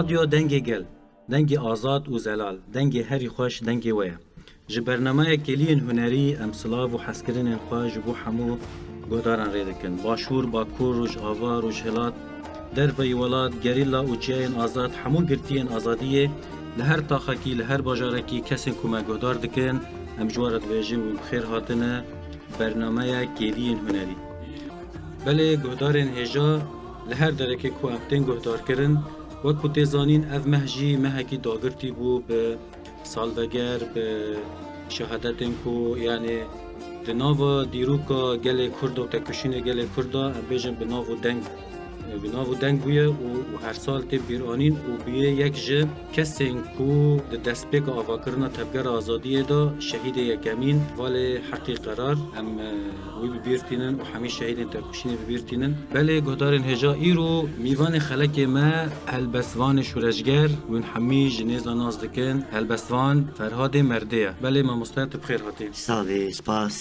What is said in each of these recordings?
رادیو دنگ گل دنگ آزاد و زلال دنگ هری خوش دنگ ویا ji bernamayekî hunerî em silav û hezkirinên xwe ji bo hemû guhdaran rê dikin. Başûr, Bakur, Rojava, Rojhilat, derveyî welat, gerîla û çiyayên azad hemû girtiyên azadiyê li her taxekî li her bajarekî kesên ku me guhdar dikin em ji we re dibêjin û bixêr hatine bernameya Kêliyên Hunerî. Belê guhdarên hêja li her derekê ku em tên guhdarkirin wek ku tê zanîn ev meh jî mehekî dagirtî bû bi salveger bi şehadetên ku yani di nava dîroka gelê Kurd û tekuşînê gelê Kurda em bêjin bi nav û deng bûye û her sal tê bîranîn û bûye yek ji kesên ku di destpêka avakirina tevgera azadiyê da şehîdê yekemîn valê heqî qerar em wî bibîrtînin û hemî şehîdên tekuşînê bibîrtînin. Belê guhdarên hêja îro mîvanê xelekê me helbestvanê şûreşger wîn hemî ji nêza naz dikin helbestvan Ferhadê Merdê ye. Belê mamostaya tu bixêr hatî. Savê spas.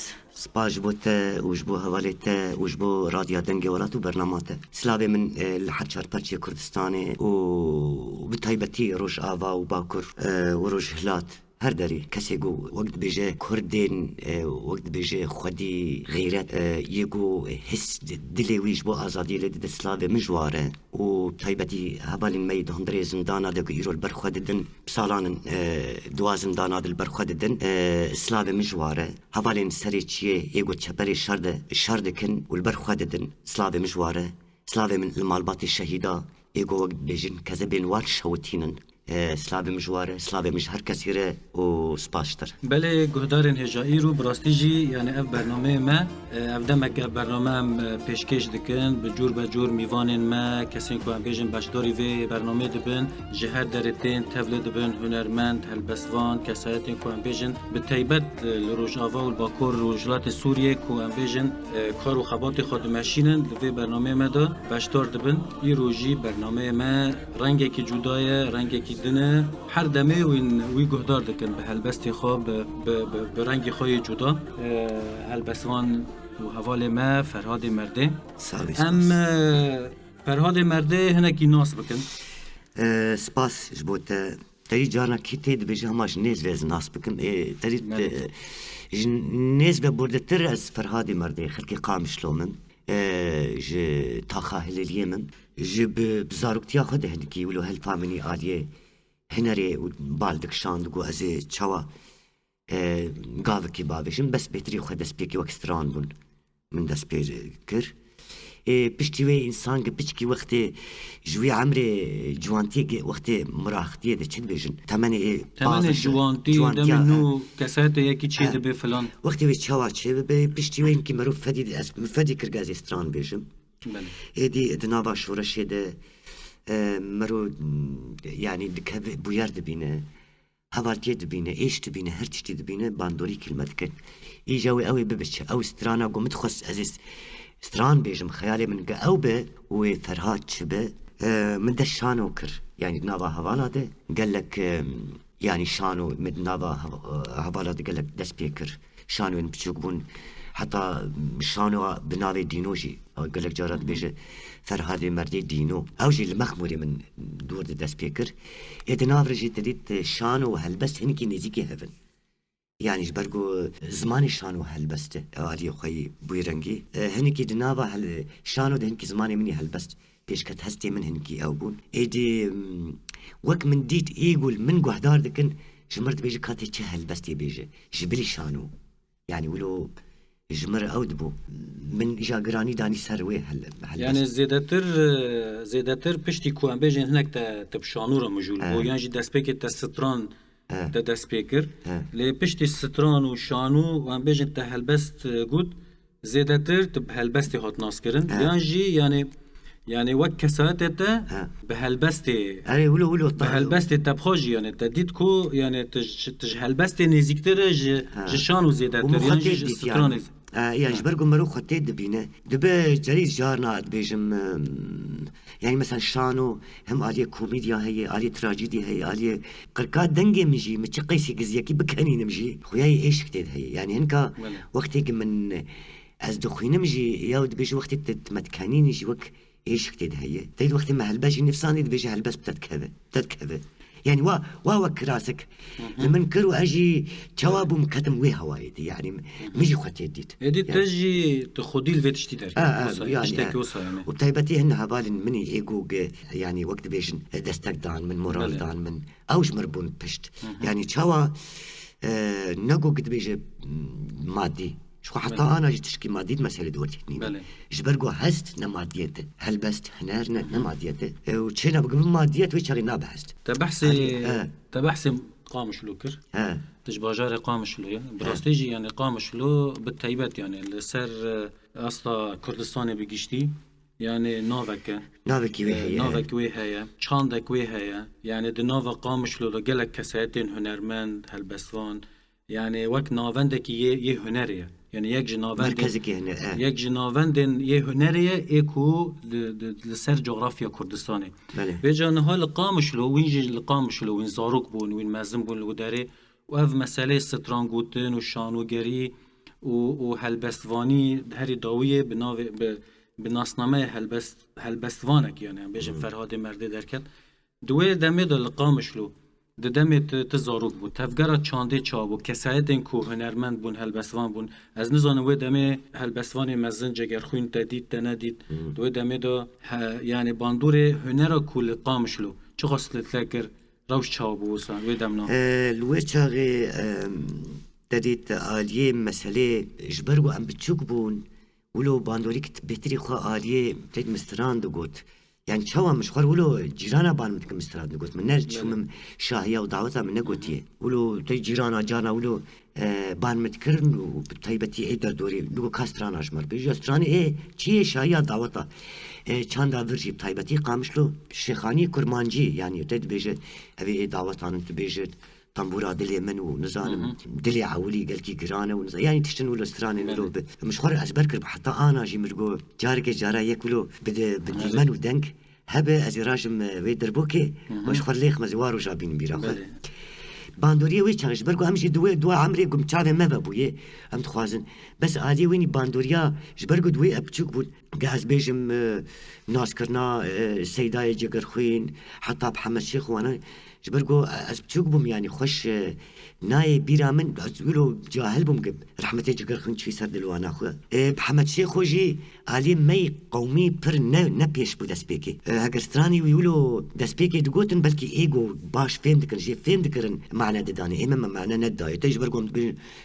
سپاس بۆ te û ji bo hevalê te û ji bo Radya Dengê Welat û bernama te. Silavê min li her çarpçeyê Kurdistanê û bi taybetî Rojava û Bakur û Rojhilat her derî kesê got wek dibêje Kurdên wek dibêje xwedî xêret yê got his dilê wî ji bo azadiyê lê dide silavê min ji ware û taybetî hevalên me yê di hundirê zindana de ku îro li ber xwe didin salanên duwa zindana de li ber xwe didin silavê min ji ware hevalên serê çiyê yê got çeperê şer dikin û li ber xwe didin silavê min ji ware silavê min li malbatê şehîda yê got wek dibêjin kezebên war şewitînin سلابي مجواره سلابي مج هر کسی ره و سپاسشتر. بله گهدارن هجایی رو براستی جی یعنی اف برنامه ما اف دمک برنامه پیشکش دکن به جور میوانن ما کسی که هم بیشن باشداری و برنامه دبن جهر درتین تفله دبن هنرمند هلبسوان کسایتی که هم بیشن به تایبت لروجاوا و باکور روجلات سوریه که هم بیشن کار و خبات خود ماشینن و برنامه ما دا باشدار دبن ای روزی برنامه ما رنگی که جدایه رنگی که دنه هر دمه وی گهدار دکن به هلبستی خواب به رنگی خوی جدا هلبسوان و حوال ما فرهاد مرده ام فرهاد مرده هنکی ناس بکن سپاس جبوت تری جانا کی تید بجه هماش نیز ویز ناس بکن تری نیز به برده تر از فرهاد مرده خلقی قامش لومن ج تاخا هلیلیه من ج بزارکتیا خود هنکی ولو هلفامنی آلیه هنری و بالدک شاندگو از چوا گاوه کی باوشم بس بهتری خود دست پیکی وکستران بون من دست پیر کر پشتی وی انسان که پشکی وقتی جوی عمر جوانتی که وقتی مراهقتیه ده چند بیشن تمن جوانتی دمنو کسات یکی چیه ده به فلان وقتی وی چوا چه به پشتی وی اینکه مرو فدی کرگاز استران بیشم ایدی دنابا شورشه ده مرو yani dikeve buyar dibine havartiye dibine eş dibine her tişti dibine bandori kelime dikin ijawi ew bibiç ew strana go mitxos aziz stran bejim xayalê min ge ew be û ferhat çibe min de şano kir yani nava havala de gelek yani şano min nava havala de gelek dest pê kir şano in biçûk bûn hatta şano binavê dînoji gelek cara dibêje فرهادی مردی دینو اوجی المخموری من دور دست پیکر ادناور جی تدید شان و هلبست هنکی نزیکی هفن یعنی برگو زمان شان و هلبست آلی خوی بویرنگی هنکی دناوا شان و هنکی زمان منی هلبست پیش کت هستی من هنکی او بون ایدی وک من دید ایگول من گوهدار دکن جمرد بیجه کاتی چه هلبستی بیجه جبلی شانو یعنی ولو جمر اود بو من جاگرانی دانی سروی هل يعني زيادتر پشتی کو ام بجن هناك تبشانورا مجول بو يعني جي دسبيك تستران ده دسبيكر لي پشتی ستران و شانو و ام بجن تهلبست گود زيادتر تبهلبست هات ناس کرن يعني جي يعني وك كساتته بهلبستي اي ولو بهلبستي تبخوجي يعني تديد كو يعني تجهلبستي نزيكتر جشانو زيادتر يعني ستران يعني جبرقو مرو خطيت دبينه دبي جريز جارنا بيجم يعني مثلا شانو هم آلية كوميديا هي آلية تراجيدي هي آلية قرقات دنجي مجي متشقيسي قزيكي بكاني نمجي خوياي ايش كتير هي يعني هنكا وقتي من از دخوينم جي ياود بيجي وقت تمتكانين يجي وك ايش كتير هي تيد وقت ما هالباجي نفساني بيجي هالبس بتتكذا يعني وا كراسك لما نكروا اجي جوابهم كتم وي هوايدي يعني ميجي خطي يديت هدي تجي تخدي الفيت تشتي يعني اشتكي وصا يعني وبتايبتي هن هبال مني ايجو يعني وقت بيجن دستك دان من مورال دان من اوش مربون بشت يعني جوا نقو قد بيجي مادي شو حتى انا جيت تشكي ماديت مسألة دورتي نيم جبرجو هست نماديته هل بست هنار نماديته وتشينا بقبل ماديت ويشاري نابهست تبحثي قامش لوكر تجباجار قامش له براستيجي يعني قامش له بالتايبات يعني السر اصلا كردستاني بيجشتي يعني نافك وي هيا چاندك وي هيا يعني د نافا قامش له گلک کساتین هنرمند هلبسوان يعني وقت نافندك يه هنريه يعني يك جناوندن يه هنريه ايكو لسر جغرافيا كردستاني بيجا نهال قامش له وين القامش له وين زاروك بون وين مازن بون الوداري واف مساله سترانغوتن وشانوگری وهلبسواني هري داويه بناو بناسنامه هلبستوانك يعني بيجن فرهاد مرده دركت دوی دمه دل قامش لو دمه تزاروک بود تفگرا چانده چابو کسایتن کو هنرمند بون هلبستوان بون از نزانه و دمه هلبستوان مزن جگر خوین تدید تندید دوی دمه دا يعني باندور هنرا کول قامش لو چه قصد تذكر روش چابو وسان و دمنا لوی چاغي تدید آلیه مسئله جبرگو ام بچوک بون ولو باندوری که بهتری خواه آلیه تید مستران دو گوت يعني شوا مش خور ولو جيرانا بان متك مستراد نقول من نرد شو من شاهية ودعوتها من نقولتيه ولو تي جيرانا جانا ولو بان متكرن وبتايبتي اي دردوري لو كاسترانا اجمر بيجي استراني ايه چيه شاهية دعوتها چاندا ورجي بتايبتي قامش له شيخاني كرمانجي يعني تيد بيجي ابي ايه دعوتان انت بيجي طنبورا دلي من ونزانم دلي عولي قالكي جرانه يعني تشتن ولا استراني ولو مش خور ازبركر حتى انا جي مرجو جارك جارا ياكلو بدي من ودنك هبه از راجم ويدربوكي مش خور ليخ مزوارو جابين بيرا باندوريه وي چارج برگو همشي دو عمري قم چاوي ما بابويه ام تخوازن بس عادي ويني باندوريا جبرگو دوي ابچوك بود جاز بيجم ناس كرنا سيداي جگر خوين حتى بحمد شيخ وانا جبرگو از بچوك بوم يعني خوش ناي بيرا من ولو جاهل بوم قب رحمتي جگر خوين چي سر دلوانا خو بحمد شيخ وجي علي مي قومي پر نپيش بو دسبيكي اگر ستراني ويولو دسبيكي دگوتن بلكي ايگو باش فهم دكن جي فهم دكرن معنى دداني اما معنى نداي تجبرگو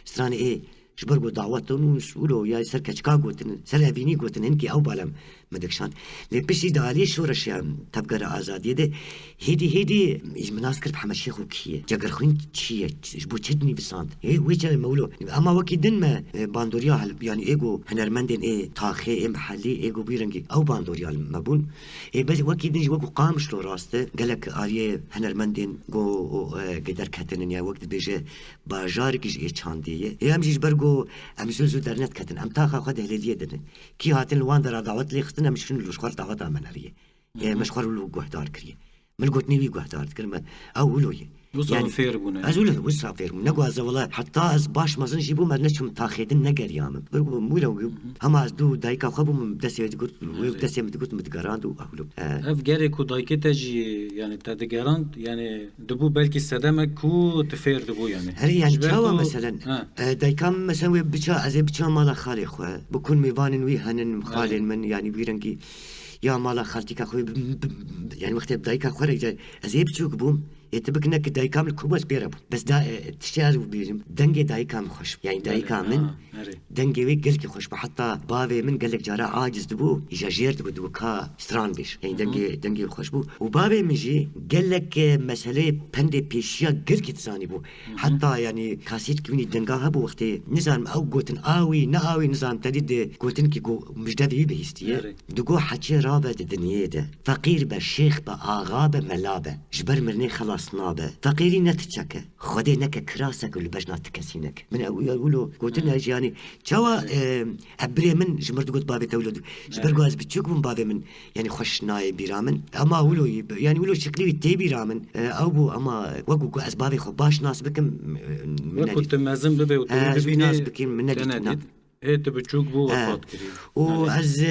ستراني ايه جبرگو دعوتن ولو يا سر كچكا گوتن سر ابيني گوتن انكي او بالم مدكشان لبشي دالي شورش تبقر آزادية ده هيدي مناس كرت بحمد شيخ وكيه جاگر خوين چيه جبو چدني بساند ويجا مولو اما وكي دن ما باندوريا يعني ايگو هنرمندن ايه تاخي ايه محلي ايگو بيرنگي او باندوريا مبون بس وكي دن جوكو قامش لو راسته قالك آريه هنرمندن گو قدر كتنن يا وقت بيجي باجارك جي چانديه همجي جبرگو امزوزو درنت كتن ام تاخا خد هلاليه دن كي هاتن الوان در دعوت لي أنا مش شنو خارج دعوة عملية يعني مش خارج له جهدار كريه ملقوتني بي جهدار كلمة أولوية يعني فير بونا أزوله وصل فير نقول أز والله حتى أز باش ما زنجي بو ما نشوم تاخدين نجار يامم برضو مولو هم أز دو دايكا خبو مدرسة تقول مدرسة تقول متجراندو أولو أفجاري كو دايكة تجي يعني تدجراند يعني دبو بالك السدامة كو تفير دبو يعني هري يعني جوا مثلا دايكام مثلا بتشا أز بتشا مالا خالي خو بكون ميبان ويهن خالي من يعني بيرنجي يا مالا خالتك أخوي يعني وقت بدايك أخوي رجع أزيب تشوك بوم يتبقى إنك دايكام الكوبس بيربو بس دا تشتغل بيجم دنجي دايكام خوش يعني دايكام من دنجي ويك قلك خوش حتى بابي من قالك جرا عاجز دبو يجاجير دبو كا ستران بيش يعني دنجي خوش بو وبابي مجي قالك مسألة بندي بيشيا قلك تساني بو حتى يعني كاسيت كوني دنجاها بو وقت نظام أو قوتن آوي نآوي نظام تديد قوتن كي قو مش دبي بهستيه دقو حكي رابط الدنيا ده فقير بالشيخ بآغا بملابة جبر مرني خلاص نابه فقيري نتشكه خدي نك كراسك اللي باش نتكسينك من يقولوا قلت لنا يعني جوا عبري من جمرت قلت بابي تولد جبر جواز بتشوكم بابي من يعني خوش ناي بيرامن اما ولو يعني ولو شكلي تي بيرامن او بو اما وقو اسبابي خو باش ناس بكم وكنت مازم ببي وتبي ناس بكم من نديت هي تبتشوك بو وفات كري و از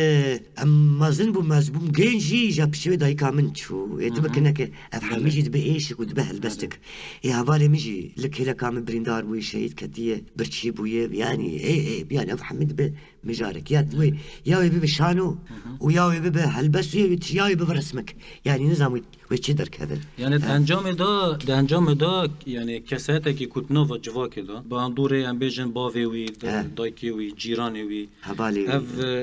مازن بو مزبوم گنجی جاب شوی دای کامن چو تبکنه که افهم میجي بايش ود بهلبستك يا حواله میجي لك هلا كامل بريندار بو شهيد كديه برشي بويه يعني اي يعني افهم به مجارك يا دوي يا بشانو ويا بهلبس يا برسمك يعني نظام وچه كذا يعني انجام دا يعني كساته کی کوتنا و جوا کدا با اندوره ام بیژن باوی وی دایکی وی جیرانی وی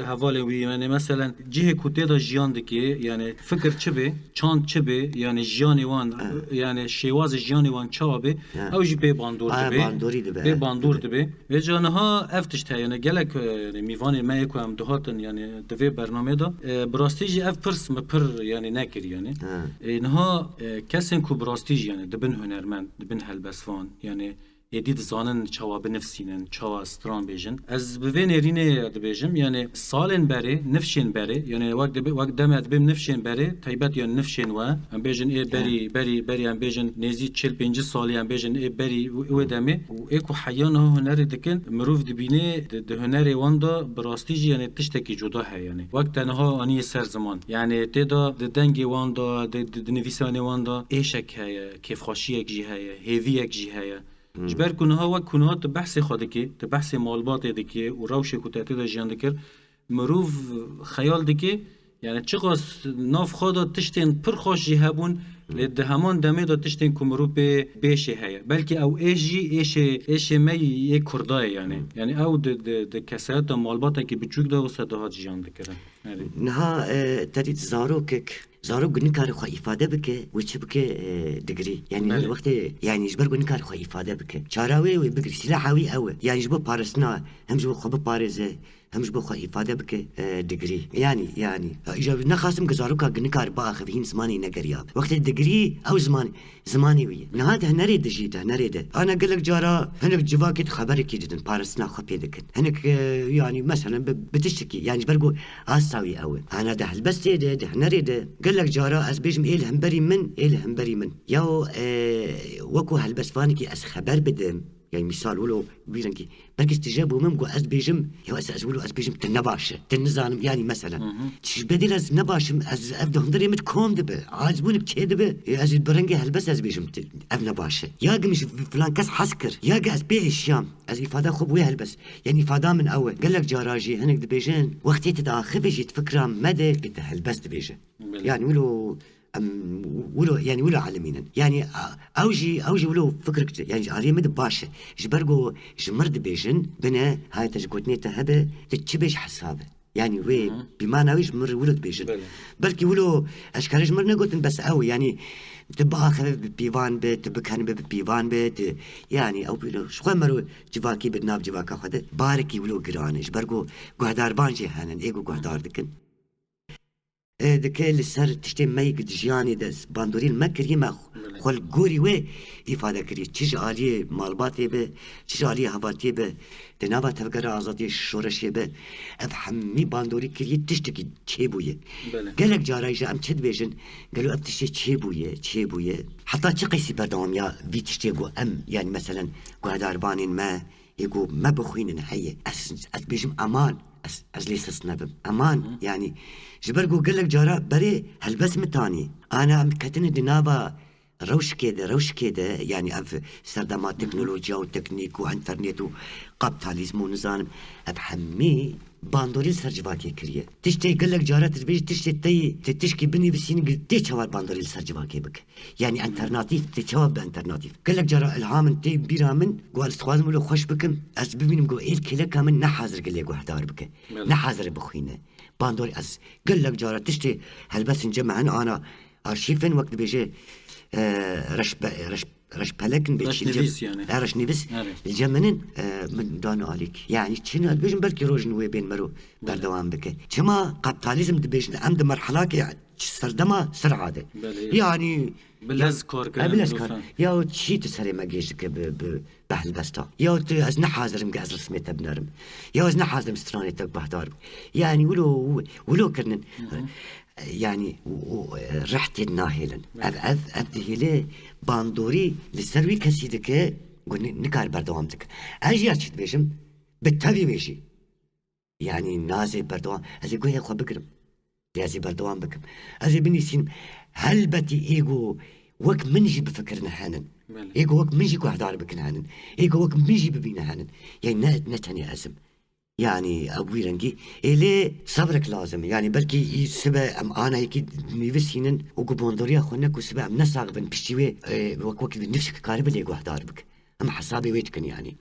حواله وی يعني مثلا جهه کوته دا جیان دکی يعني فکر چبه چاند چبه يعني جیانی وان يعني شیواز جیانی وان چابه او جی به باندور دبه به باندور دبه و جانها افتش تا يعني گلک میوان ما کو ام دهاتن يعني دوی برنامه دا براستیجی اف پرس مپر يعني نکر يعني اینها کسین کو براستیج یعنی دبن هنرمند دبن هلبسوان یعنی یدید زانن چوا بنفسینن چوا استران بیجن از بوین رینه دبیجم یعنی سالن بره نفشین بره یعنی وقت دمت بیم نفشین بره تایبت یا نفشین و ام بیجن ای بری ام بیجن نزی 45 سالی ام بیجن ای بری و دمه و اکو حیانه هنر دکن مروف دبینه ده هنر واندا براستیج یعنی تشتکی جدا ه یعنی وقت انها انی سر زمان یعنی تدا ده دنگ واندا ده نویسانی واندا ایشک های کیف خوشی یک جی های هیوی یک جی های جبر کنها و کنها تبحث خودکی تبحث مالبات دکی و روش کوتاتی دا جیان دکر مروف خیال دکی یعنی چقدر ناف خدا تشتین پر خوش جهبون لده همان دمه دا تشتین که مروف بیشه هیا بلکه او ایش می یک کردای یعنی او ده کسایت دا مالبات که بچوک دا و صداها جیان دکرن نها تريد زاروك نكار خو إفادة بك وش بك دقري يعني الوقت يعني جبر نكار خو إفادة بك شاراوي وبقري سلاحوي أو يعني جبر بارسنا هم جبر خو بارزة هم جبر خو إفادة بك دقري يعني إجا نخاسم كزاروكا نكار باخفين زماني نقرياب وقت الدقري أو زماني ويا نهاد هنريد جيدا هنريد أنا قال لك جارا هنك جواكت خبرك جدا بارسنا خو بيدك هنك يعني مثلا بتشتكي يعني جبر أساوي أول أنا ده البس ده هنريد قال لك جارا أس بيجم إلهم بري من ياو وكو هالبس فانكي أس خبر بدم يعني مثال ولو بيرنكي بلكي استجابوا ممكو أس بيجم يا أس ولو أس بيجم تنباش تنزانم يعني مثلا تش بدل أس نباش أس أبدا هندري متكوم دبه عازبونك كي دبه أس برنكي هالبس أس بيجم نباش يا قمش فلان كاس حسكر يا قاس بيه الشام أس إفادة خب ويا هالبس يعني إفادة من أول قال لك جاراجي هنك دبيجن وقتي تداخفش يتفكر مدى قد هالبس دبيجن يعني ولو عالمينا يعني اوجي ولو فكرك يعني عاريه مد باشا جبرقو جمرد بيجن بنا هاي تجقوتني تهبه تتشبش حسابه يعني وي بما ناويش مر ولد بيجن بلكي ولو اشكالج مرنا قلت بس قوي يعني تبقى خفيف بيفان بيت تبكن بيفان بيت يعني او بيلو شو مرو جواكي بدناب جواكا خده باركي ولو قرانش برقو قهدار بانجي هانن ايقو قهدار دكن دكه لسر تشتي ماي قد جياني دس باندورين ما كريمة خل قوري وي إفادة كري تيج عالية مالباتي به تيج عالية هباتي به تنابا تفكر آزادي شورشي به أفهمي باندوري كري تشتكي تشيبوية قالك جارايجا أم تشد بيجن قالوا أب تشتي تشيبوية حتى تشقيسي بردوام يا في تشتيقو أم يعني مثلا قهدار بانين ما يقول ما بخوين هي أس بيجم أمان أز ليس صنبم أمان يعني جبرقو قال لك جارا بري هالبس متاني أنا كتن دنابا روش كده يعني أف سردمات تكنولوجيا وتكنيك وانترنت وقابيتاليزم ونظام أبحمي باندوري سرجواكي كريه تشتي قال لك جارا تربيج تشتي تشكي بني بسين قلت تشوار باندوري سرجواكي بك يعني انترناتيف تشوار بانترناتيف قال لك جارا الهام تي بيرامن قال استخواز مولو خوش بكم أس ببينم قو إيل كلا كامن نحاضر قال لك وحدار بك نحاضر بخوينه باندوري أس قال لك جارا تشتي هالبس نجمعن أنا أرشيفن وقت بيجي رش بلكن رش نيفيس يعني رش نيفيس الجمنن من دانو عليك يعني شنو بيجن بركي روجن وي بين مرو بردوام بك كما كابيتاليزم بيجن عند مرحله كي سردما سرعه يعني بلازكور يا شي تسري ما جيشك بحل بستا يا ازنا حاضر مقازر سميتها بنرم يا ازنا حاضر مستراني تك بحضار يعني ولو كرنن يعني رحت الناهلا أبدي لي باندوري للسروي كسيدك نكار بردوامتك أجي أشيد بيجم بالتالي بيجي يعني نازي بردوان ازي قوي خو بكرم لازي بردوان بكم ازي بنيسين هل بتي ايجو وك منجي بفكرنا هانن ايجو وك منجي كو هدار بكن هانن ايجو وك منجي ببينا هانن يعني نتني ازم يعني ابوي رنجي إلي صبرك لازم يعني بلكي سبا ام انا هيك نيفسينن وقبوندوريا خونا كو سبا ام نساق بن بشتوي وك نفسك قارب اللي هدار بك ام حسابي ويتكن يعني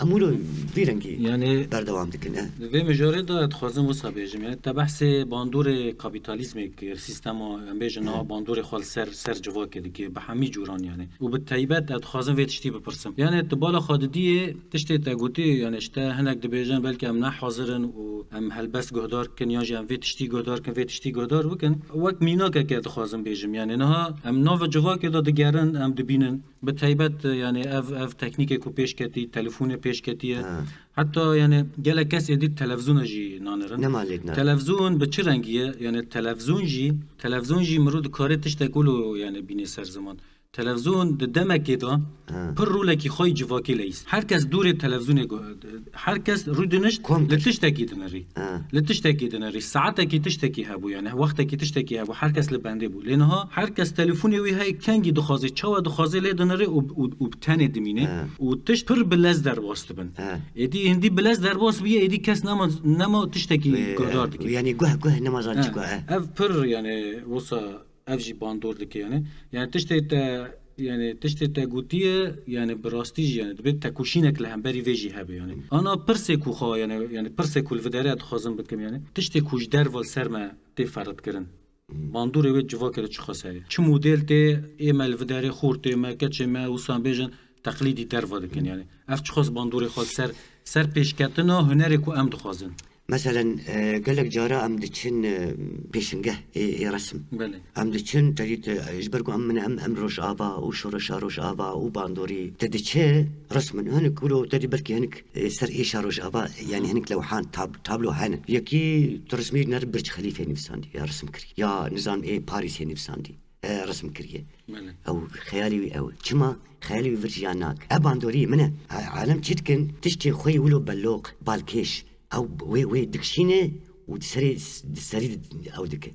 امولو في رنجي يعني بردوام دكن في مجوري دا تخوازم وصا بيجم يعني تبحث باندور كابيتاليزم كير سيستم ام بيجنا باندور خال سر جوا كده بحمي جوران يعني وبالتايبات تخوازم في تشتي ببرسم يعني تبالا خادديه تشتي تاغوتي يعني اشتا هناك دبيجن بلكي ام حاضرن و ام هلبس جهدار كن ياجي ام في تشتي جهدار كن في تشتي جهدار وكن وقت ميناك كده تخوازم بيجم يعني نها ام نوف جوا كده دگرن ام دبينن بالتايبات يعني اف تكنيك كو بيش كتي تليفون بيش كتي حتى يعني جالا كاس يدي التلفزيون جي نانرن نمالتنا تلفزيون بتشرنجيه يعني التلفزيون جي مرود كارت تشتكولو يعني بيني سر زمان تلفزيون دمك كده پر رولکی خوی جواکی لیست هر کس دور تلفزیون هر کس روی دنشت لتشتکی دنری لتشتکی دنری ساعت کی تشتکی هبو يعني وقت کی تشتکی هبو هر کس لبنده بو لانها هر کس تلفونی وی های کنگی دخوازی چوا دخوازی لی دنری و بتنه دمینه و تشت پر بلز در واست بن ادی هندی بلز در واست بیه ادی کس نما تشتکی گردار دکی يعني قه نما زال قه اف پر يعني وصا افجي باندور دك يعني تشتي تاغوتيه يعني براستيج يعني دبت تاكوشينك لهم بري فيجي هبه يعني انا برسيكو خا يعني برسيكو الفدارات خازم بكم يعني تشتي كوج درول سرما تفرد كرن باندور وي جواكر تشخصاي چ موديل تي ايمل فداري خورتي ما كتش ما وسان بيجن تقليدي دروا دكن يعني اف تشخص باندوري خال سر پیشکتنا هنری کو ام دخوازن مثلا قال لك جارا ام دتشن بيشنجه رسم بله ام دتشن تريد اجبركم ام من ام روش ابا وشورش روش ابا وباندوري تدتش رسم هنك كلو تدي بركي هنك سر ايش روش ابا يعني هنك لوحان تابلو هن يكي ترسمي نربرج خليفه نفساندي يا رسم كري يا نظام ايه باريس نفساندي رسم كريه او خيالي او كما خيالي فرجياناك اباندوري منه عالم تشتكن تشتي خوي ولو بلوق بالكيش او وي دكشينه ودسري او دك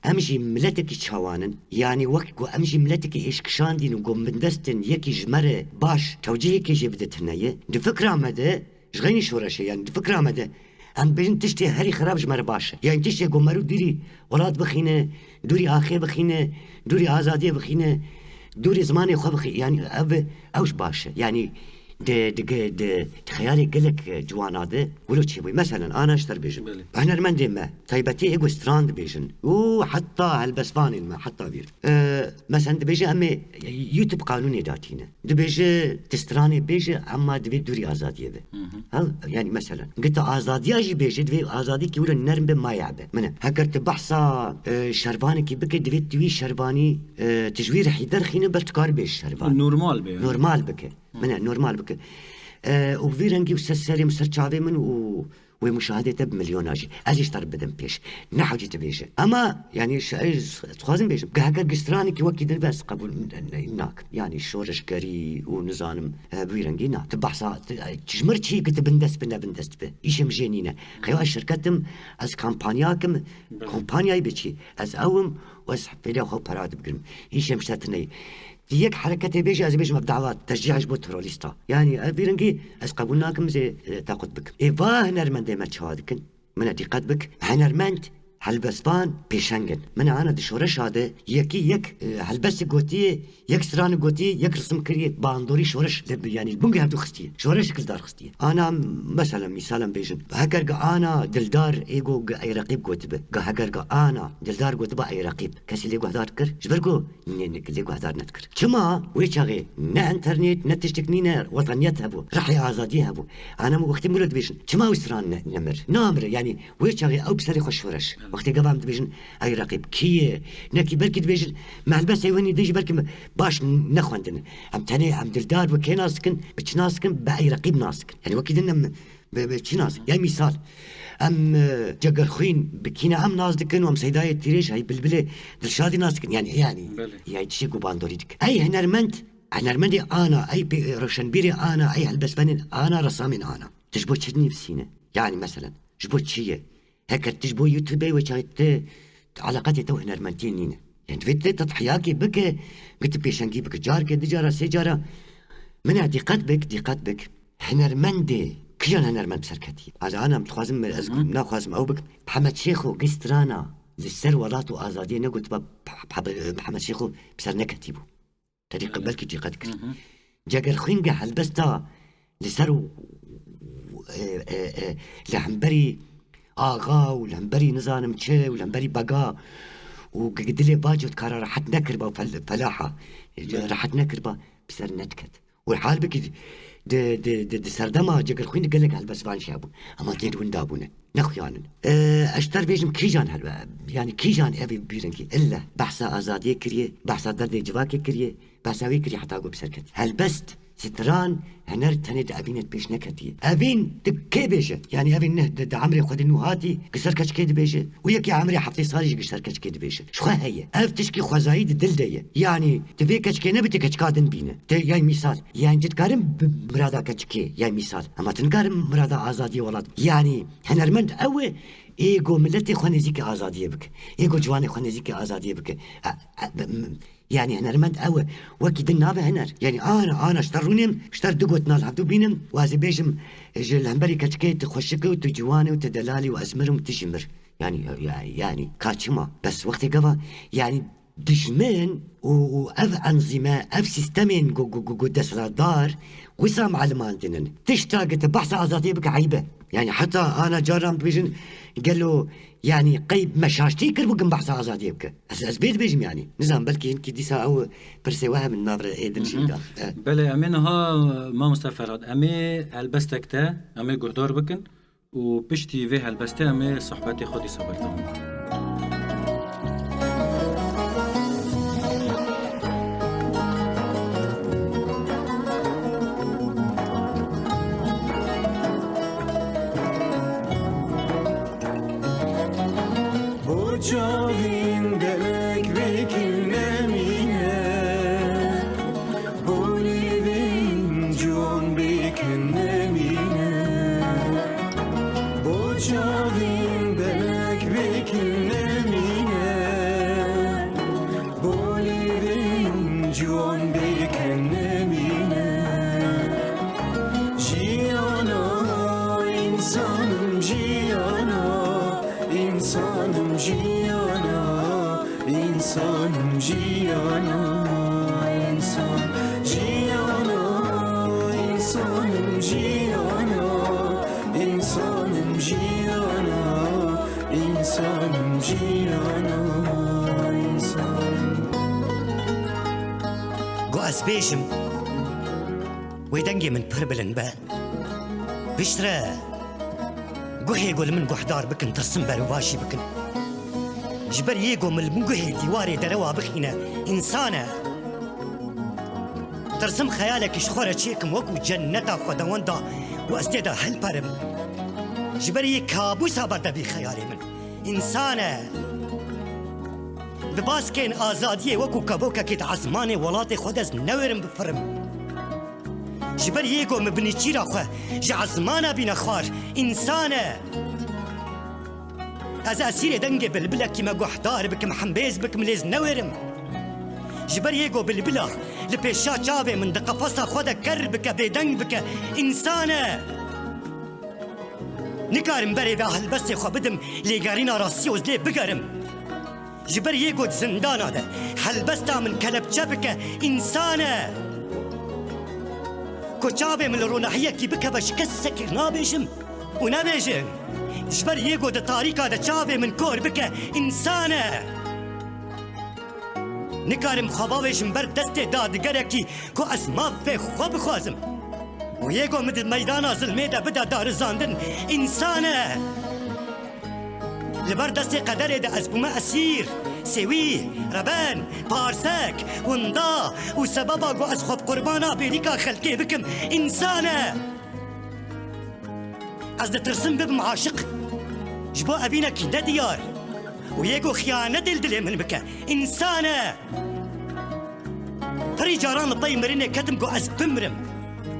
امشي ملتك شوانن يعني وقت امشي ملتك ايش كشاندين وقوم بندستن يكي جمره باش توجيه كي جبدتنايه دي فكره مدى شغيني شورشي يعني دي فكره مدى ام بين تشتي هري خراب جمره باش يعني تشتي قمرو ديري ولاد بخينه دوري اخي بخينه دوري ازاديه بخينه دوري زماني خو بخي يعني اوش باش يعني د خيالي قلك جوانا ده ولو تشوي مثلا انا اشتر بيجن انا رمندي ما طيبتي ايجو ستراند بيجن وحتى هالبسفاني ما حتى بير مثلا دبيجي امي يوتيوب قانوني داتينا دبيجي تستراني بيجي اما دبي دوري ازاديه به هل يعني مثلا قلت ازاديه جي بيجي دبي ازادي كي ولا نرم ما يعبه من هكرت بحصه شرباني كي بك دبي دوي شرباني تجوير حيدر خينه برتكار بيش شربان نورمال بك من نورمال بك وفيرنجي وسسري مسرچاوي من ومشاهدته بمليون اجي اشتر بدم بيش نحوجي تبيش اما يعني تخازن بيش قهقر قستراني كي وكي بس قبول هناك يعني شورش قري ونظام فيرنجي نا تبحث تجمرتي كنت بندست به ايش مجنينه خيو الشركتم از كامبانياي بيجي از اوم واس فيديو خو براد بقرم ايش مشتتني ديك حركة بيجي از بيجي مبدعوات تشجيع جبو تروليستا يعني بيرنجي از قبولناكم زي تاقود بك ايفا هنرمند ما تشادكن من دقت بك هنرمند هالبسبان بيشنجن من انا دشورش هذا يك هالبس قوتي يك ستران قوتي يك رسم كري باندوري شورش يعني البنجي هبدو خستي شورش كل دار خستي انا مثلا بيجن هكر انا دلدار ايجو اي رقيب قوتبه هكر انا دلدار قوتبه اي رقيب كسي ليغو هدار كر جبركو نك ليغو هدار نتكر كما ويشاغي نا انترنت نتشتكنينا وطنيتها بو رحي ازاديها بو انا وقت مولد بيجن كما وستران نمر يعني ويشاغي او بسري خوش شورش وقت قبام دبيجن اي رقيب كي نكي بركي دبيجن مع البس يوني ديجي بركي باش نخوندن ام تاني ام دلدار وكي ناسكن بتش ناسكن باي رقيب ناسكن يعني وكيدنا بتش ناس يعني مثال ام جقر خوين بكينا ام ناسكن وام سيدايه تريش هاي بلبله دلشادي ناسكن يعني تشيكو باندوريدك اي هنرمندي انا اي روشنبيري انا اي هالبسبانين انا رسامين انا تشبو تشدني بسينه يعني مثلا جبو تشيه هكا تجبو يوتيوب وشايت علاقاتي تو هنرمنتين نينا يعني تفيت تضحياكي بك قلت بيش نجيبك جارك دجارة سجارة من اعتقاد بك هنرمندي كيان هنرمند بسركتي هذا انا متخازم من ازكم ناخازم او بك محمد شيخو قسترانا للثروات وازاديه نقول محمد شيخو بسر نكتيبو تدي قبلك جي قدك جاكر خينجا هلبستا لسرو لهمبري آغا ولهمبري نظام متشي ولهمبري بقا وقدلي باجو تكارا راحت نكربا فلاحة راحت نكربا بسر نتكت والحال بك د سردما جاكر خوين قال لك هلبس فان شابو اما تيد وندابونا نخيانا اشتر بيجم كيجان هلبا يعني كيجان ابي بيرنكي الا بحثا ازاديه كريه بحثا درد جواكي كريه بحثا وي كريه حتى اقو بسركت هلبست ستران هنر تند ابينت بيش نكتي ابين تكي بيشه يعني ابين نه عمري خد النهاتي قصر كشكي بيشه وياك عمري حفلي صاري قصر كشكي بيشه شو هي اف تشكي خزايد الدلديه يعني تفي كشكي نبتي كشكادن بينا يعني مثال يعني تتكارم مرادا كشكي يعني مثال اما تنكارم مرادا ازادي ولاد يعني هنرمند قوي ايجو ملتي خنزيك ازاديه بك ايجو جواني خنزيك ازاديه بك يعني هنرمند قوي وكيد النابه هنر يعني انا اشتر دقوت نال هفتو بينم وازي بيجم الهمبري كشكيت خشكه وتجواني وتدلالي واسمرهم تشمر يعني كاتشما بس وقت قبا يعني دشمن واف انظمه اف سيستمين جو دار وسام علمان دينن تشتاق تبحث ازاديه بك عيبه يعني حتى انا جرام بيجن قال له يعني قيب مشاشتي كربو قم بحث ازاديه بك اسبيت بيجم يعني نظام بلكي يمكن ديسا او برسيوها من نظره ايدن شيدا بله امينها ما مستفرد امي البستكتا امي قردار بكن وبشتي في هالبسته امي صحبتي خودي صبرتهم Cavin delek bekilnemine Bolivin con bekilnemine Bu cavin delek bekilnemine Bolivin con bekilnemine Ciyana insanım ciyana İnsanım ciyana, insanım ciyana, insan ciyana, insanım ciyana, insanım ciyana, insanım ciyana, insan. قاس بيشم ويدنجي من بربلن با بشرا قهي يقول من قحدار بكن ترسم برواشي بكن جبر يقو من قهي ديواري دروا بخينا إنسانة ترسم خيالك شخورة شيكم وكو جنة خدواندا واستيدا هالبرم جبر يكابوسا بردا بخيالي من إنسانة بباسكين آزادية وكو كابوكا كيت عزماني ولاتي خودز نورم بفرم جبر يقو مبني تشيرا خو جعزمانا بينا خوار إنسانة از اسیر دنگ بلبلا کی ما گحدار بکم حنبیز بکم لیز نورم جبر یگو بلبلا لپیشا چاوه من دقفصا خدا کر بک بدنگ بک انسانه نکارم بری به اهل بس خو بدم لیگارینا راسیوز لی بگرم جبر یگو زندانا ده حلبستا من کلبچه بک انسانه کچاوه من رونحیه کی بک بش کسکر نابیشم و نابیشم جبر يقو دا طريقة دا شافي من كور بك إنسانة نكارم خباوش مبر دستي داد قركي كو أسماف في خواب خوازم ويقو مد ميدانا ظلمي دا بدا دار زاندن إنسانة لبر دستي قدر دا أزبوما أسير سوي ربان بارساك وندا وسببا قو أسخب قربانا بيريكا خلقي بكم إنسانة از دا ترسم بب معاشق جبو أبينا كندا ديار ويقو خيانة دلدلي من بكا إنسانة فري جاران الطي مرينة كتم قو أز بمرم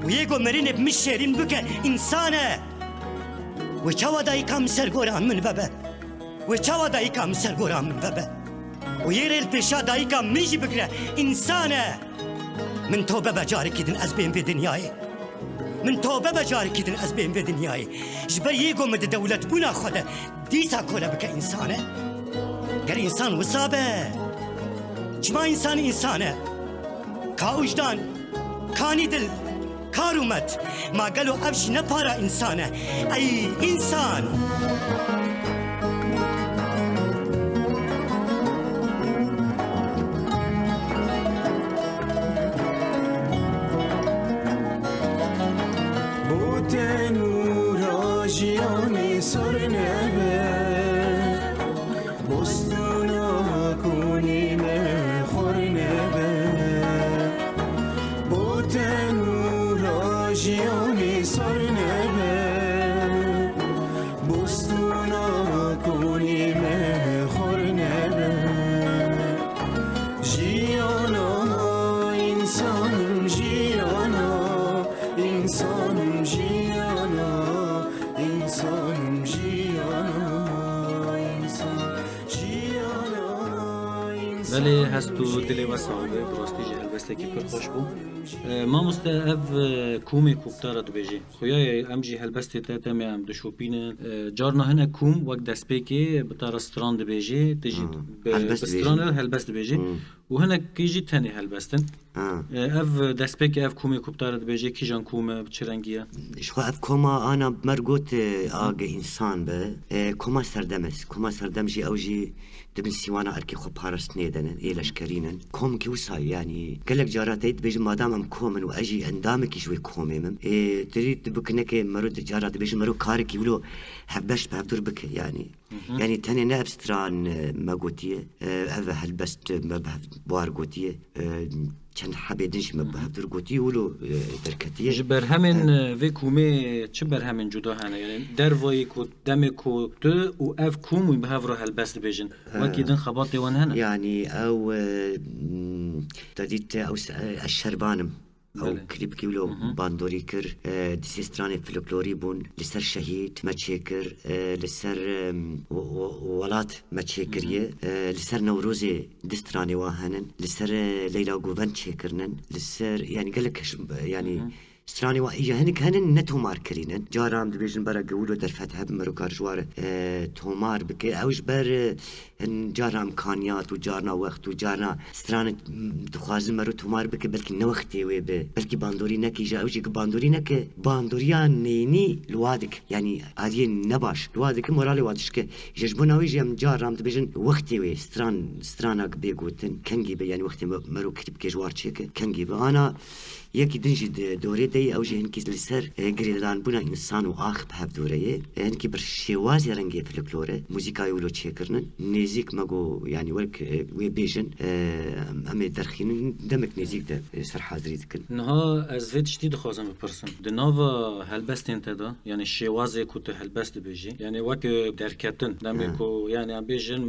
ويقو مرينة بمشيرين بكا إنسانة وچاوا دایکم سرگوران من بابا وچاوا دایکم سرگوران من بابا ويري البيشا دايكا ميجي بكرة إنسانة من توبة بجاري كيدن أزبين في دنياي من توبة بجاري كيدن أزبين في دنياي جبر يقوم مد دولة بنا خدا ديسا كولا بك إنسانة قال إنسان وصابة جما إنسان إنسانة كا وجدان كاني دل كارومت ما قالوا أبش نبارا إنسانة أي إنسان جیانی سر نبه بستونا کنیم خور نبه بوتن را جیانی سر نبه بستونا کنیم خور نبه جیانا انسانم جیانا انسانم جیانا انسان جیانا انسان جیانا ولی هستو دلی و صاحبه براستی جه البسته که پر خوش بو ما مسته اف کومی کوبتارا دو بیجی خویای ام جی البسته تا تمی ام دو شوپین جارنا هنه کوم وقت دست پیکی بتارا ستران دو بیجی تجی بستران البست دو بیجی و هنه کیجی تنی البستن اف دست پیکی اف کومی کوبتارا دو بیجی کی جان کومه چرنگیه شو اف كوما انا مرقوت اج انسان به كوما سردمس كوما سردمجي اوجي دبن سيوانا اركي خو بارس نيدن ايلش كرينن كوم كي وصاي يعني قالك جاراتيت بيج مادام ام كومن واجي اندامك شوي كوميم تريد بكنك مرود جارات بيج مرو كارك يقولوا حبش بهدور بك يعني تاني نفس تران ماغوتيه هذا هلبست بوار غوتيه چند حبیدنش مبهدر گویی ولو درکتیه. جبر همین ویکومی چه بر همین جدا هنه یعنی در وای کو دم کو تو و اف کومی به هفره هلبست بیشن وکی دن خباط دیوان هنه. يعني او تديت او الشربانم او كليب كيلو باندوري كر ديسيستراني فلكلوري بون لسر شهيد ما تشكر لسر ولات ما تشكريه لسر نوروزي دستراني واهنن لسر ليلى غوفن تشكرنن لسر يعني قال لك يعني ستراني وايجا هنك هنن نتومار كرينن جارام دبيجن برا قولو درفت هب مروكار جوار تومار بكي اوش بر جارام كانيات وجارنا وقت وجارنا ستراني دخوازن مرو تومار بكي بلكي نوختي وي بلكي باندوري نكي جا اوجي باندوري نكي باندوريان نيني لوادك يعني عاديين نباش لوادك مورالي وادش كي ججبونا ويجي ام جارام دبيجن وقتي وي سترانك بيقوتن كنجي يعني وقتي مرو كتب كي جوار تشيك كنجي انا یکی دنجی دوره دی اوجه هنکی لسر گریدان بنا انسان و آخ به دوره هنکی بر شوازی رنگی فلکلوره موسیقای ولو چیکرنن نزیک مگو یعنی ولک وی بیجن امی درخین دمک نزیک ده سر حاضری دکن. نها از ویت شدید خواهم بپرسم. دنوا هلبست انتدا یعنی شوازی کوت هلبست بیجی یعنی وقت درکتن دمیکو یعنی بیجن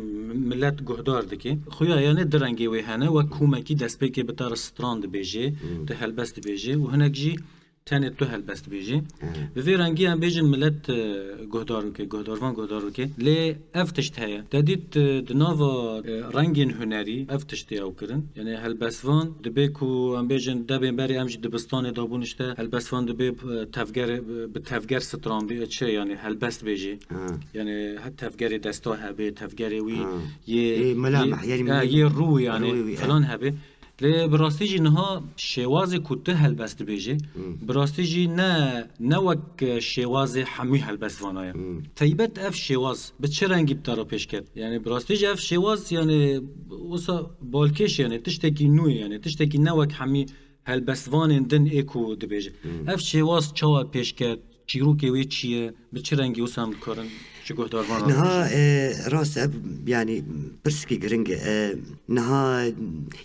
ملت گهدار دکی خویا یعنی درنگی وی هنه و کومکی دست بکی بتر ستراند بیجی ده هلبست بيجي وهناك جي تاني تو هلبست بيجي في رنگي هم بيجن ملت گهداروكي لي افتشت هيا تديت دناوا رنگين هنري افتشتي او كرن يعني هلبسوان دبيكو هم بيجن دبين بري امجي دبستان دابونشتا هلبسوان دبي بتفگر ستران بي چه يعني هلبست بيجي يعني حتى تفگر دستا هبه تفگر وي ملامح يعني يه رو يعني فلان هبه لی براستی جی نها شوازی کته هلبست بیجی براستی جی نه وک شوازی حمی هلبست وانایا تیبت اف شواز به چه رنگی بتارا پیش کرد یعنی براستی جی اف شواز یعنی وسا بالکش یعنی تشتکی نوی یعنی تشتکی نه وک حمی هلبست وان دن اکو دبیجی اف شواز چاوال پیش کرد چیرو که وی چیه به چه رنگی وسام کارن نها راس يعني برسكي جرينج نها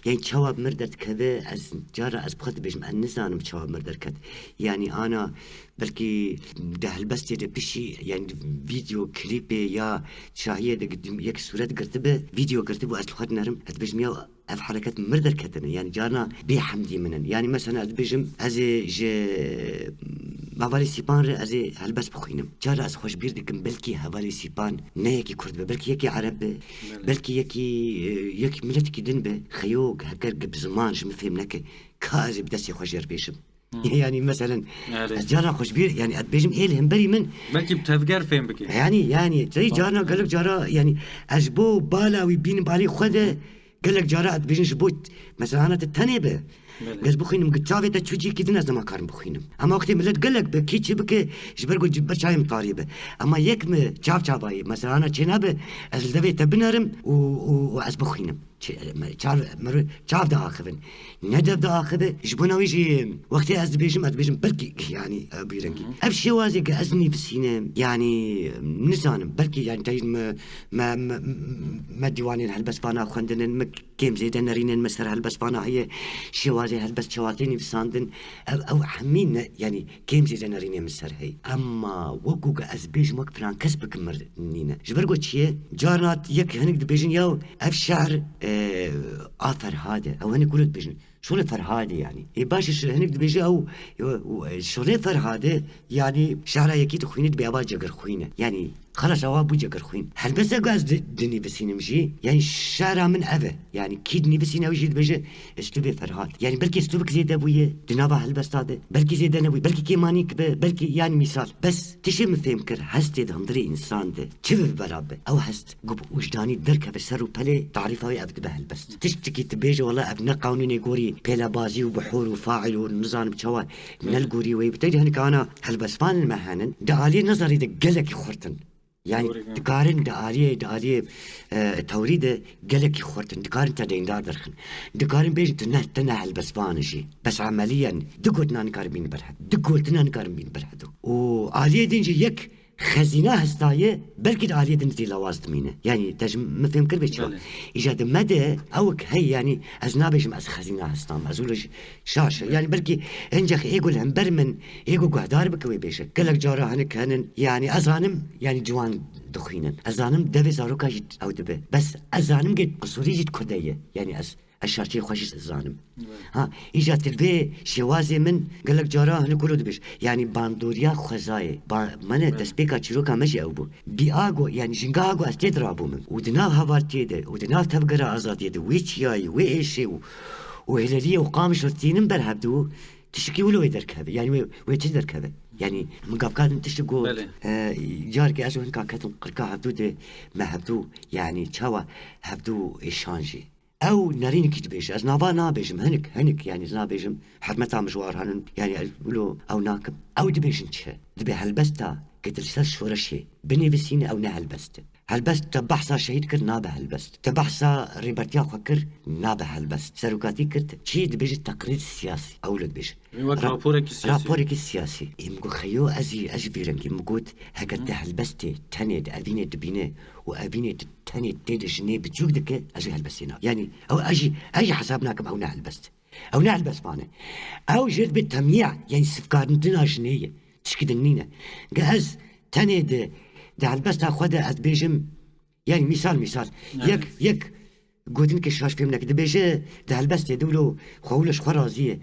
يعني شواب مردت كذا از جارة از بخد بيجم النسان شواب مردت كذا يعني أنا بلكي ده البستي ده بشي يعني فيديو كليبي يا شاهية ده قدم يك صورة قرتبه فيديو قرتبه أصل خد نرم أتبجم يا أف حركات مردر كتنا يعني جارنا بيحمدي منن يعني مثلا أتبجم هذه هواری سیپان را از هلبس بخوینم جارا از خوش بیر دکم بلکی هواری سیپان نه یکی کرد به بلکی یکی عرب به بلکی یکی ملت کی دن به خیوگ هکر گب زمان جم فهم نکه کازی بدستی خوش جر بیشم يعني مثلا جارنا خوش بير يعني بيجم إيه هم بري من بلكي بتفكر فين بكي يعني زي جارنا قال لك جارا يعني أجبو بالا ويبين بالي خده قال لك جارا بيجن جبوت مثلا أنا تتنبه قال بخينم قد شافت تشوجي كده ناس ما كارم بخينم أما وقت ملت قال لك بكيتش بك جبرقو جبر شايم طاريبه أما يك شاف شافاي مثلا أنا جنابه أزلدبي تبنرم وأز بخينم شاف دا آخذن ندب دا آخذه جبنا ويجي وقت أز بيجم بلكي يعني بيرنجي أبشي وازي أزني في السينما يعني نزانم بلكي يعني تايج ما ديوانين هالبس فانا خندن كيم زيدن نرين مسر هالبس فانا هي شوازي هالبس شواتيني في ساندن أو حمين يعني كيم زيدن نرين مسر هي أما وقوق أز بيجم وقت فلان كسبك مرنينا جبرقو تشيه جارنات يك هنك دبيجن ياو أفشعر فرهاده او هني كله بيجن شو الفرهاده يعني باش هنيك بيجي او شو الفرهاده يعني شعره يكيد خوينه بيابا جگر خوينه يعني خلاص هو ابو جگر خوين هل بس غاز دني بسين مشي يعني شعره من ابه يعني كيدني بسين او جيد بيجي اسلوب فرهاد يعني بلكي اسلوبك زيد ابويه دنابه هل بس هذا بلكي زيد انا بلكي كيماني بلكي يعني مثال بس تشي مفهمكر هستي دندري انسان ده كيف برابه او هست قب وجداني دركه بسر وبلي تعريفه ابد بهل بس تشتكي تبيجي والله ابن قانوني يقولي بلا بازي وبحور وفاعل ونظام بشوا نلقوري ويبتدي هنك انا هالبسفان المهانن دعالي نظري دقلك خورتن يعني دكارن دعالي توريد قلك خورتن دكارن تدين دار درخن دكارن بيج تنه هالبسفان شي بس عمليا دقوتنا نكاربين برحد دقوتنا نكاربين برحدو وعاليه دينجي يك خزينة هستاية بلكي عالية دنتي لوازد مينه يعني تجم مفهم كل بيت شو إيجاد مدى أوك هي يعني أزنابيش مأس خزينة هستام أزولش شاشة يعني بلكي إنجخ إيقول هم برمن إيقول قهدار بكوي بيشك قالك جارا هنك هنن يعني أزانم يعني جوان دخينا أزانم دبي زاروكا جيت أو دبي بس أزانم جيت قصوري جيت كدية يعني الشاشة خوشش الزانم ها إيجاد تلبي شوازي من قالك جارا هني كله دبش يعني باندوريا خزاي من تسبيكا تشروكا ماشي أبو بياغو يعني جنغاغو استدرابو من ودناف هافارتيده ودناف تفقرا أزاديده ويتشياي ويشي وهلالية وقامش رتينم برهبدو تشكي ولو يدركها يعني ويتدركها يعني مقابقات تشتغل جارك أزو هنكا كاتم قركا هبدو ده ما هبدو يعني تشاوا هبدو إشانجي او نارين كي تبيش از نافا نابيجم هنك يعني نابيجم حرمتها مشوار هنن يعني اقولوا او ناكم او دبيجن تشه دبي هلبستا قلت لسه شورا شيء بني بسيني او نه هلبست تبحثا شهيد كر نابه هلبست تبحثا ريبرتيا خكر نابه هلبست سروكاتي كرت شي دبيج التقرير السياسي اولد بيش رابورك السياسي يمكو خيو اجي بيرنكي مقود هكذا هلبستي تانيد ابيني دبيني وابيني تاني تيد جنيه بتجوك دك اجي هلبسينا يعني او اجي حسابناكم او نهلبست او نهلبس معنا او جد بالتمييع يعني سفكارنتنا جنيه تشكي النينه جاز تاني ده هلبست خدا بيجم يعني مثال يك قودن كشاش فهمناك دبيجي ده هلبست يدولو خولش خرازيه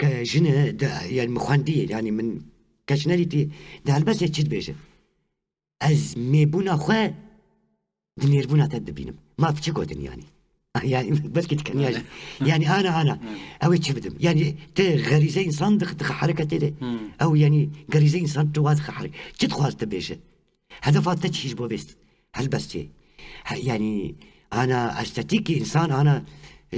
جنه يعني مخانديه يعني من كاشناليتي ده هلبست تشد بيجي از ميبونا خو دنيربونا تدبينم ما في قودن يعني بلكي تكنياج يعني انا او تشبدم يعني غريزه انسان دخ حركه او يعني غريزه انسان تواد حركه تدخل تبيجي هدفات تشيش بو بيست هلبستي يعني انا استاتيكي انسان انا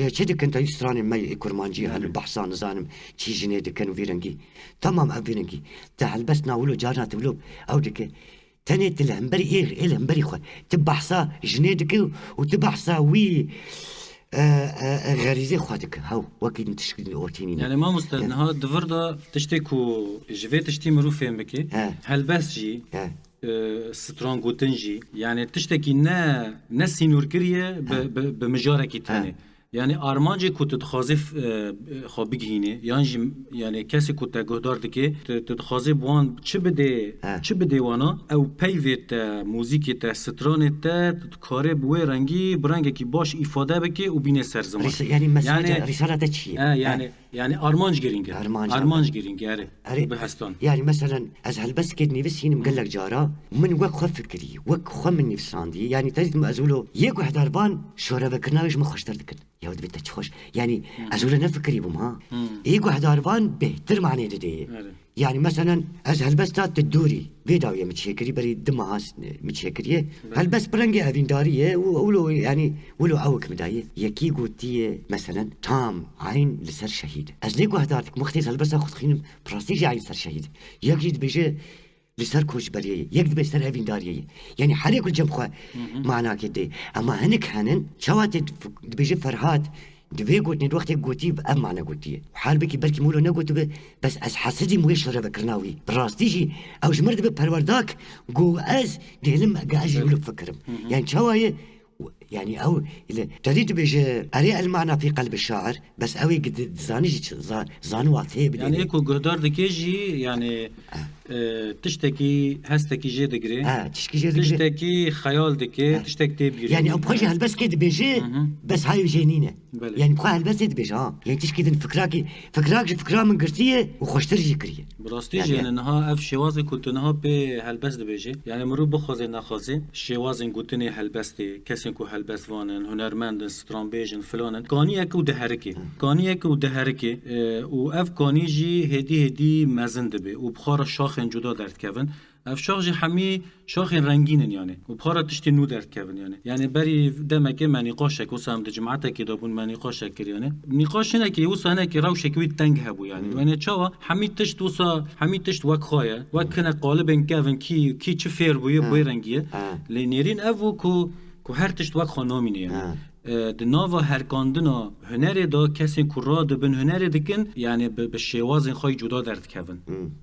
شدك كنت يستراني ماي كرمانجي هن بحصان زانم تشي جنيد كانوا فيرنجي تمام ابيرنجي تهلبسنا ولو جارنا تولو او دك تاني تلهمبري ايه الهمبري خو تبحصا جنيدك وتبحصا وي غريزه خودك هاو وكيد تشكل اورتيني يعني ما مستنها دفردا تشتكو جوي تشتي مروفين بكي هلبس جي سترونغ وتنجي يعني تشتكي نا سينوركريه بمجاركي تاني يعني ارمانجي كنت تخازف خابيجيني يعني كاسي كنت جهدار دكي تخازف وان چه بده وانا او بيفيت موزيكي تا ستران تا تكاري بوي رنگي برنگي كي باش ifade بكي وبين سرزمان يعني مسألة رسالة تشي يعني ارمانج جرينج ارمانج جرينج أري بهستان يعني مثلا از هلبس كد نفسين مقلق جارا من وك خو فكري وك خو من نفساندي يعني تجد ما ازولو يقو حداربان شورا بكرناويش ما خوش تردكن يا ود بيت خوش يعني ازولو نفكري بهم يقو حداربان بهتر معني ددي يعني مثلا از هلبس تات الدوري بيداويه متشكري بري دمها متشكريه هلبس برنجي افينداريه ولو يعني ولو اوك مدايه يكي قوتي مثلا تام عين لسر شهيد از ليقو هدارتك مختيس هلبس اخذ خين براستيجي عين سر شهيد يجي بيجي لسر كوش بريه يقد بيسر افينداريه يعني حريق الجمخه معنا كده اما هنك هنن شوات بيجي فرهاد دبي قلت ندوختي قوتي بأم معنا قوتي وحال بكي بركي مولو نقوت بس أز حسدي مويش لرا بكرناوي براستيجي أو جمرد ببرورداك قو أز ديلم قاعد يقولوا بفكرم يعني شوايه يعني أو إذا تريد بيجي أري المعنى في قلب الشاعر بس أوي قد زانواتي يعني إيكو قدر دكيجي يعني تشتكي هستكي جي دقري تشتكي خيال دكي تشتكي بيري يعني أبغى هالبس كده بيجي بس هاي جنينة يعني بخوا هالبس كده بيجي يعني تشكي فكراك من قرتيه وخوش ترجي كريه براستيجي يعني نها اف شوازي كنت نها به هالبس بيجي يعني مرو بخوزي نخوزي شوازي قلتني هالبس دي كسنكو هالبس وانن هنرمند سترامبيجن فلانن كانيك ودهركي كانيك ودهركي واف كانيجي هدي مزند به وبخار الشاخ جدا درد كفن اف شاخ حمي شاخ رنگینن يعني وبخار تشتي نو درد كفن يعني بري دمك ما نقاشك وسام جماعتك دابون ما نقاشك يعني نقاش هنا كي وسا كي روشك وي تنگ هبو يعني تشوا حمي تشت وسا حمي تشت وك خويا وكنا قالب كفن كي تشفير بو رنگيه لنيرين افو کو هر تشت وک خانومینه یعنی دناوا هر کاندنا هنری دا کسی کرا دبن هنری دکن یعنی به شوازین خواهی جدا درد کفن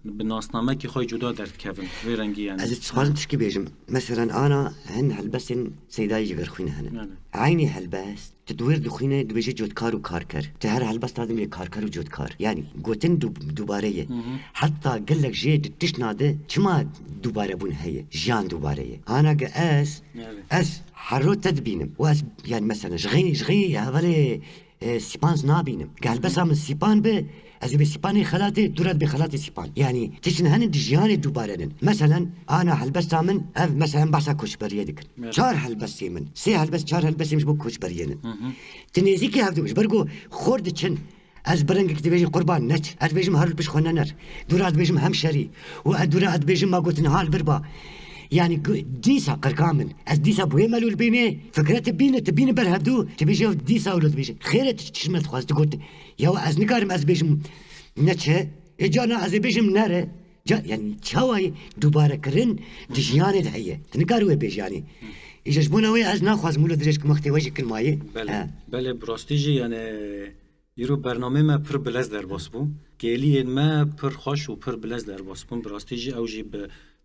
به ناسنامه که خواهی جدا درد کفن وی رنگی يعني از سوال تشكي بيجم مثلا انا هن هلبسن سيداي جبر خوينه هنا عيني هلبس تدوير دخينه دبيجي جود كار وكاركر تهر هلبس لازم كاركر وجود كار يعني قوتن دوباريه حتى قال لك جيد تشناده كما دوباره بون هي جان دوباريه انا اس حرو تدبينم واس يعني مثلا شغيني هذول سيبانز نابينم قال بس من سيبان به از به سیپانی خلاته دورت به خلاته سیپان یعنی تشن هن دیجیان دوباره مثلا انا هلبس من اف مثلا بحث کوچبریه دکن چهار هلبس من سه هلبس چهار هلبس مش بو کوچبریه تنیزی که هفته مش برگو خورد چن از برنگ که بیجی قربان نچ از بیجم هر بش خونه نر دورت بیجم همشری و دورت بیجم ما گوتن حال بربا يعني ديسا قرقامن از ديسا بوي مالو البيني فكرت تبين برهدو تبيجي ديسا ولو تبيجي خير تشمل خواز تقول يا از نكارم از بيجم نچه اجانا از بيجم نره يعني چاوي دوباره كرن دجيان دهيه تنكارو بيج يعني يجبونا وي از ناخواز مولو دريش كمختي وجه كلمايه بله براستيجي يعني يرو برنامه ما پر بلز در باسبو گلی ما پر خوش و پر بلز در باسبو براستيجي اوجي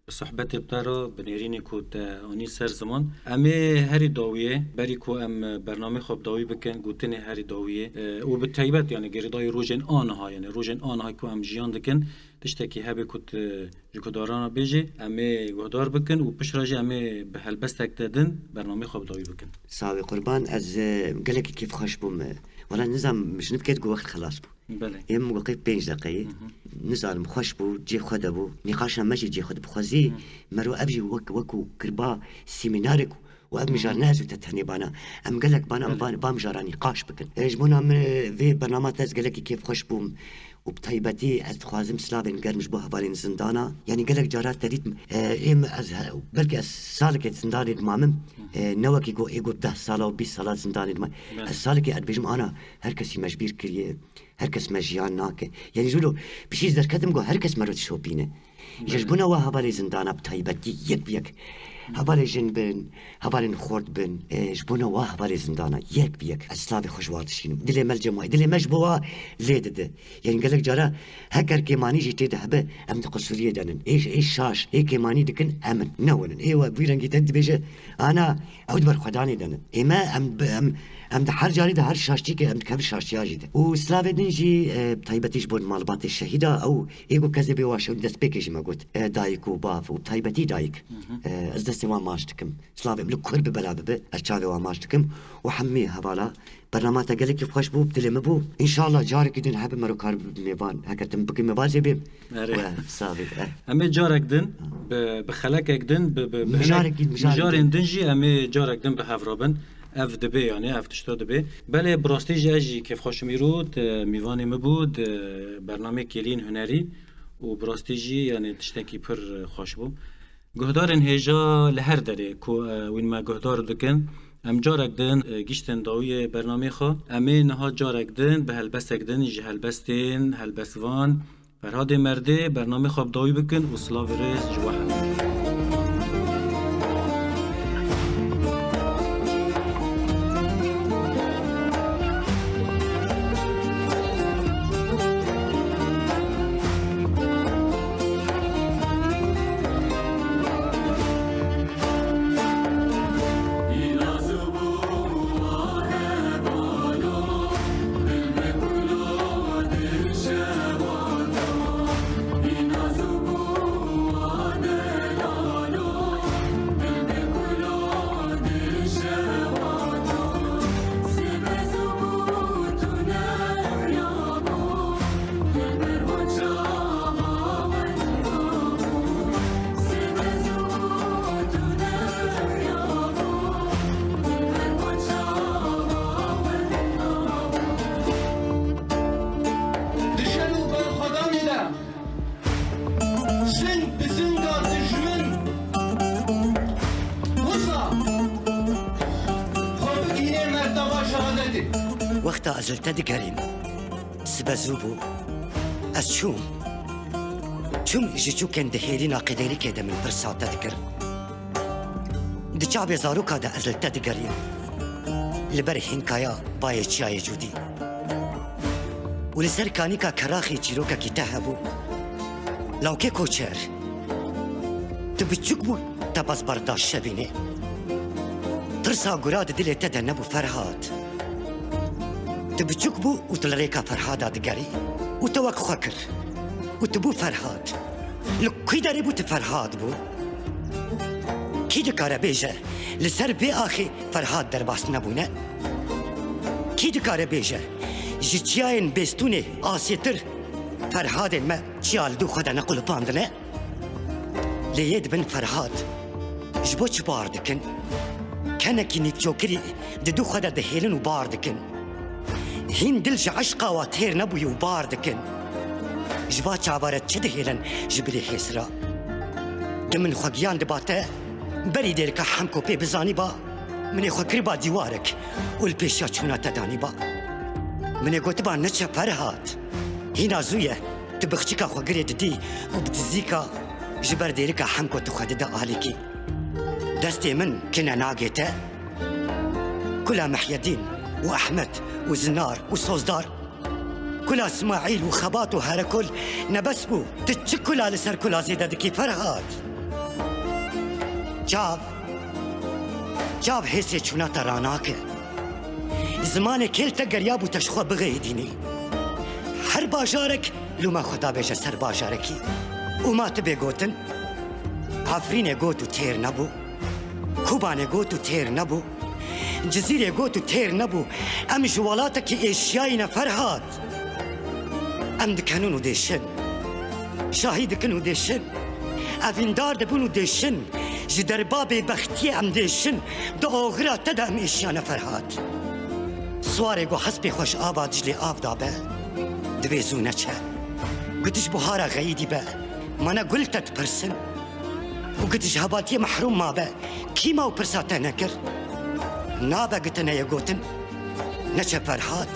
صحبت بتارا بنيريني كود اني سر زمان امي هري داويه بري كو ام برنامه خوب داوي بكن گوتني هري داويه و بالتيبت يعني گرداي روجن آنها يعني روجن آنها كو ام جيان دكن تشتكي هبه كود جكودارانا بيجي امي گودار بكن و بشراجي امي بهلبستك ددن برنامه خوب داوي بكن صاوي قربان از قالك كيف خوش بوم ولا نظام مش نبكت جو وقت خلاص بو بله یم وقت 5 دقیقه نزارم خوش بو جي خود بو نقاش ماشي جي خود بخوازي مرو ابجي وكو كربا سيمينارك واب مجار ناس وتتهني بانا ام قال لك بانا بام جاراني قاش بكن اجبونا في برنامج تاز قال لك كيف خوش بوم وبطيبتي اتخوازم سلافين قرمش بو هفالين زندانا يعني قال لك جارات تريد ام از بلكي سالك زنداني دمامم نوكي جو ايغو 10 ساله و 20 ساله زنداني دمام السالك اد بيجم انا هركسي مجبير كريه هركس مجيان ناكه يعني جولو بشيز دركتم جو هركس مرات شوبينه يجبونا وهفالي زندانا بطيبتي يك هفالي جن بن هفالي خورد بن جبونا وهفالي زندانا يك اسلافي خوشواتشينو دلي ملجماي دلي مجبوا زيدده يعني قال لك جارا هكر كيماني جيتي دهبه ام تقصريه دنن ايش شاش اي كيماني دكن امن نولن ايوا بيرنجي تد بيجه انا اود بر خداني دنن اما ام ده هر جاری ده هر شاشتی که ام کبر شاشتی آجیده و سلاوه دنجی طیبتیش بود مالبات الشهیده او ایگو کذبه واشه دست بکشیم قلت دايك وباف وتايبتي دايك از دستي وان ماشتكم سلافي ملك كل ببلا ببه ارشاوي وان ماشتكم وحمي هبالا برنامج تقلك كيف خوش بو بدلي مبو ان شاء الله جارك يدين حب مرو كار ميبان هكتم بكي ميبان جيبيم صافي امي جارك دن بخلك دن مجارين دنجي امي جارك دن بهفرابن اف دبي يعني اف تشتا دبي بله براستيجي اجي كيف خوش ميرود ميواني مبود برنامج كيلين هنري وبراستيجي يعني تشتكي بر خوش بو گهدارن هجا لهر داره کو وین ما گهدار دکن ام جارک دن گیشتن داوی برنامه خو امی نها جارک دن به هلبسک دن جه هلبستین هلبسوان فرهاد مرده برنامه خواب داوی بکن و سلاو رئیس جوحن وقتا ازلتا دقريم سبزوبو از شوم اجيشو كان دهيري ناقديري كده من برساتا دقر دچاب زاروكا دا ازلتا دقريم لبر هنكايا باي چاي جودي ولسر كانيكا كراخي چيروكا كي تهبو لو كي كوچر تبچوك بو تباز برداشت شبيني ترسا قراد دلي تدا نبو فرهاد تبچوك بو وتلريكا فرهاد دقري وتوك خكر وتبو فرهاد لك كي داري بو تفرهاد بو كي دكارا بيجا لسر بي آخي فرهاد درباس نبونا كي دكارا بيجا جيتياين بيستوني آسيتر فرهاد ما تيال دو خدا نقل باندنا ليد بن فرهاد جبو چبار دكن كانكي نيتشوكري دو خدا دهيلن وبار دكن هين دلج عشقا واتير نبوي وبار دكن جبا چابارت چه دهيلن جبري حسرا دمن خوگيان دباته بري ديركا حمكو بي بزاني با مني خوكري با ديوارك والبيشا چونا تداني با مني قوت با نچه فرهاد هنا زوية تبخشيكا خوگري ددي وبتزيكا جبر ديركا حمكو تخدد آليكي دستي من كنا ناقيته كلا محي الدين وأحمد وزنار وصوصدار كلا اسماعيل وخباط وهركل نبسبو تتشكلا لسر كلا زيدا دكي فرهاد جاب هسي چونا تراناك زمان كل تقرياب وتشخوا بغيديني هر باجارك لما خدا بيجا سر باجاركي وما تبي قوتن عفرين قوتو تير نبو كوبان قوتو تير نبو جزيرة قوتو تير نبو ام جوالاتك اشياينا فرهاد ام دكانونو ديشن شاهد كنو ديشن افندار دبونو ديشن جدربابي بختي ام ديشن دو اوغرا تدا ام اشيانا فرهاد سواري قو حسبي خوش آباد جلي آف دابا دويزو نچه قدش بهارا غيدي با مانا قلتت برسن وقدش هباتي محروم ما با كيما وبرساتا نكر نابا قتنا يا قوتن نچه فرهاد